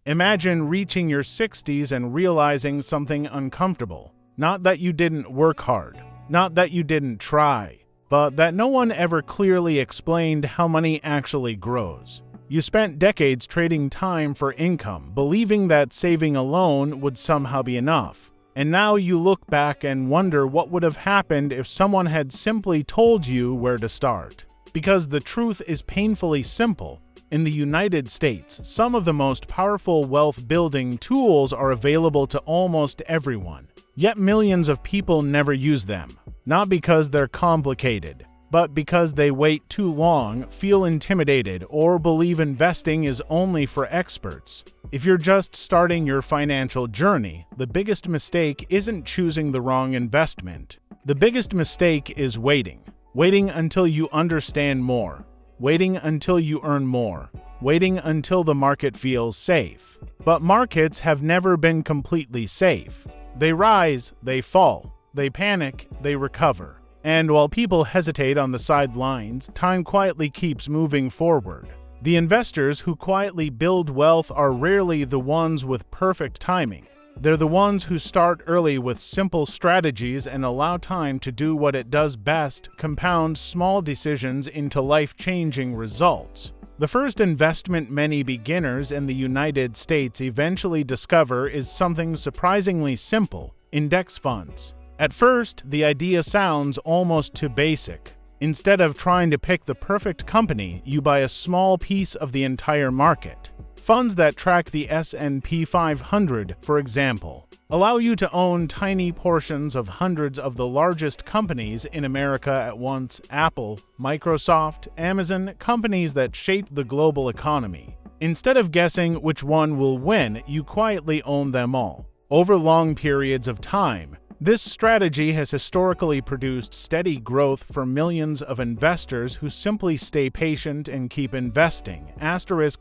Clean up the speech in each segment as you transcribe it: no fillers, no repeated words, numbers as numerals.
Imagine reaching your 60s and realizing something uncomfortable. Not that you didn't work hard, not that you didn't try, but that no one ever clearly explained how money actually grows. You spent decades trading time for income, believing that saving alone would somehow be enough. And now you look back and wonder what would have happened if someone had simply told you where to start. Because the truth is painfully simple. In the United States, some of the most powerful wealth-building tools are available to almost everyone. Yet millions of people never use them. Not because they're complicated, but because they wait too long, feel intimidated, or believe investing is only for experts. If you're just starting your financial journey, the biggest mistake isn't choosing the wrong investment. The biggest mistake is waiting. Waiting until you understand more. Waiting until you earn more. Waiting until the market feels safe. But markets have never been completely safe. They rise, they fall, they panic, they recover. And while people hesitate on the sidelines, time quietly keeps moving forward. The investors who quietly build wealth are rarely the ones with perfect timing. They're the ones who start early with simple strategies and allow time to do what it does best, compound small decisions into life-changing results. The first investment many beginners in the United States eventually discover is something surprisingly simple: index funds. At first, the idea sounds almost too basic. Instead of trying to pick the perfect company, you buy a small piece of the entire market. Funds that track the S&P 500, for example, allow you to own tiny portions of hundreds of the largest companies in America at once: Apple, Microsoft, Amazon, companies that shape the global economy. Instead of guessing which one will win, you quietly own them all. Over long periods of time, this strategy has historically produced steady growth for millions of investors who simply stay patient and keep investing.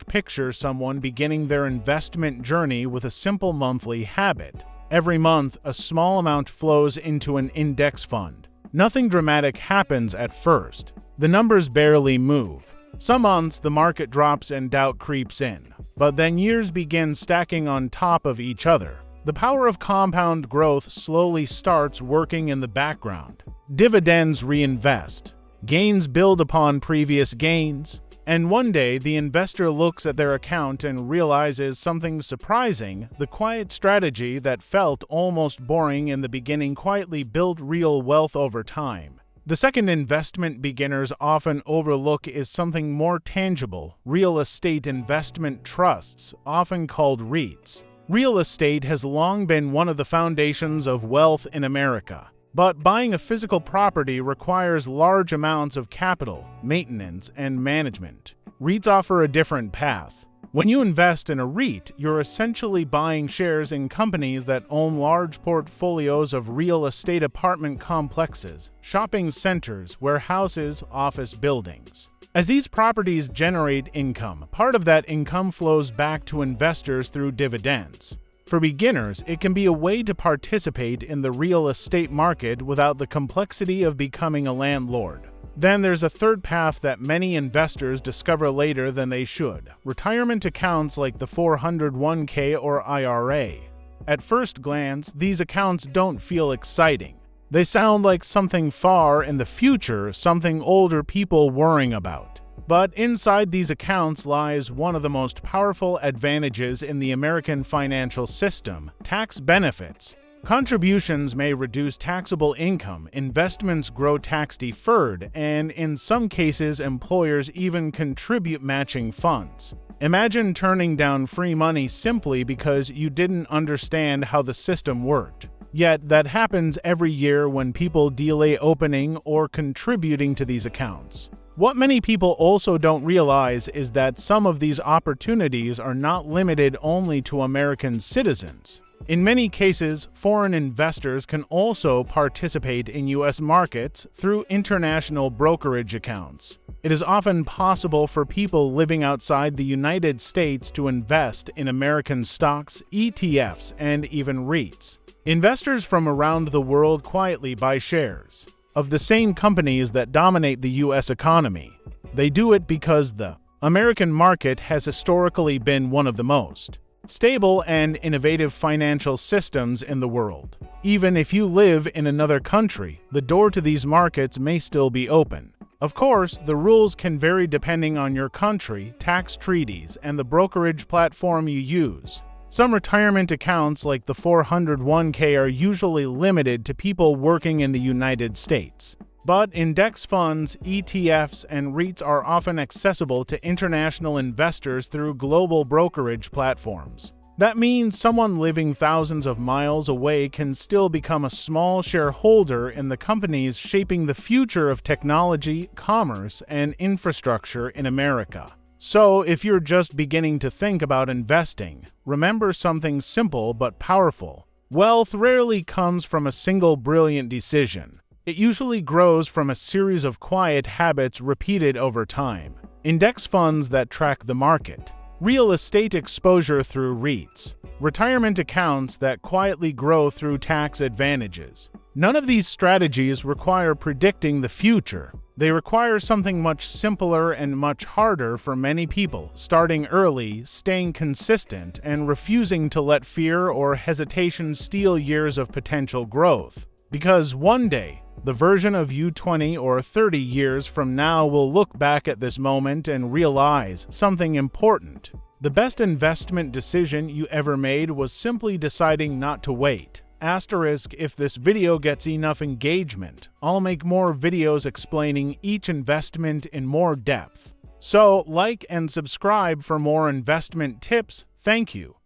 Picture someone beginning their investment journey with a simple monthly habit. Every month, a small amount flows into an index fund. Nothing dramatic happens at first. The numbers barely move. Some months, the market drops and doubt creeps in. But then years begin stacking on top of each other. The power of compound growth slowly starts working in the background. Dividends reinvest. Gains build upon previous gains. And one day, the investor looks at their account and realizes something surprising: the quiet strategy that felt almost boring in the beginning quietly built real wealth over time. The second investment beginners often overlook is something more tangible: real estate investment trusts, often called REITs. Real estate has long been one of the foundations of wealth in America. But buying a physical property requires large amounts of capital, maintenance, and management. REITs offer a different path. When you invest in a REIT, you're essentially buying shares in companies that own large portfolios of real estate apartment complexes, shopping centers, warehouses, office buildings. As these properties generate income, part of that income flows back to investors through dividends. For beginners, it can be a way to participate in the real estate market without the complexity of becoming a landlord. Then there's a third path that many investors discover later than they should: retirement accounts like the 401k or IRA. At first glance, these accounts don't feel exciting. They sound like something far in the future, something older people worrying about. But inside these accounts lies one of the most powerful advantages in the American financial system: tax benefits. Contributions may reduce taxable income, investments grow tax-deferred, and in some cases employers even contribute matching funds. Imagine turning down free money simply because you didn't understand how the system worked. Yet that happens every year when people delay opening or contributing to these accounts. What many people also don't realize is that some of these opportunities are not limited only to American citizens. In many cases, foreign investors can also participate in U.S. markets through international brokerage accounts. It is often possible for people living outside the United States to invest in American stocks, ETFs, and even REITs. Investors from around the world quietly buy shares of the same companies that dominate the U.S. economy. They do it because the American market has historically been one of the most stable and innovative financial systems in the world. Even if you live in another country, the door to these markets may still be open. Of course, the rules can vary depending on your country, tax treaties, and the brokerage platform you use. Some retirement accounts like the 401k are usually limited to people working in the United States. But index funds, ETFs, and REITs are often accessible to international investors through global brokerage platforms. That means someone living thousands of miles away can still become a small shareholder in the companies shaping the future of technology, commerce, and infrastructure in America. So, if you're just beginning to think about investing, remember something simple but powerful. Wealth rarely comes from a single brilliant decision. It usually grows from a series of quiet habits repeated over time. Index funds that track the market, real estate exposure through REITs, retirement accounts that quietly grow through tax advantages. None of these strategies require predicting the future. They require something much simpler and much harder for many people: starting early, staying consistent, and refusing to let fear or hesitation steal years of potential growth. Because one day, the version of you 20 or 30 years from now will look back at this moment and realize something important. The best investment decision you ever made was simply deciding not to wait. Asterisk, if this video gets enough engagement, I'll make more videos explaining each investment in more depth. So, like and subscribe for more investment tips. Thank you.